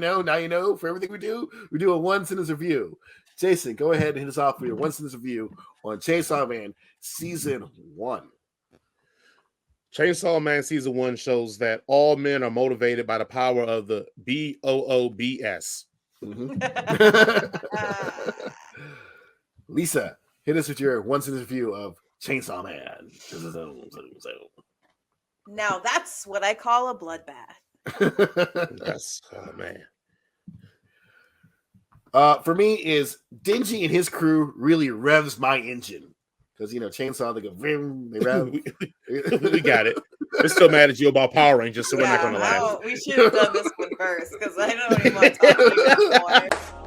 know, now you know. For everything we do a one sentence review. Jason, go ahead and hit us off with your one sentence review on Chainsaw Man Season 1. Chainsaw Man Season 1 shows that all men are motivated by the power of the BOOBS. Lisa, hit us with your one sentence review of Chainsaw Man. Now that's what I call a bloodbath. Yes, oh man. For me, is Dingy and his crew really revs my engine. Because, Chainsaw, they go, vroom, they rev. We got it. We're still mad at you about Power Rangers, so we're not going to laugh. We should have done this one first, because I don't even want to talk about it more.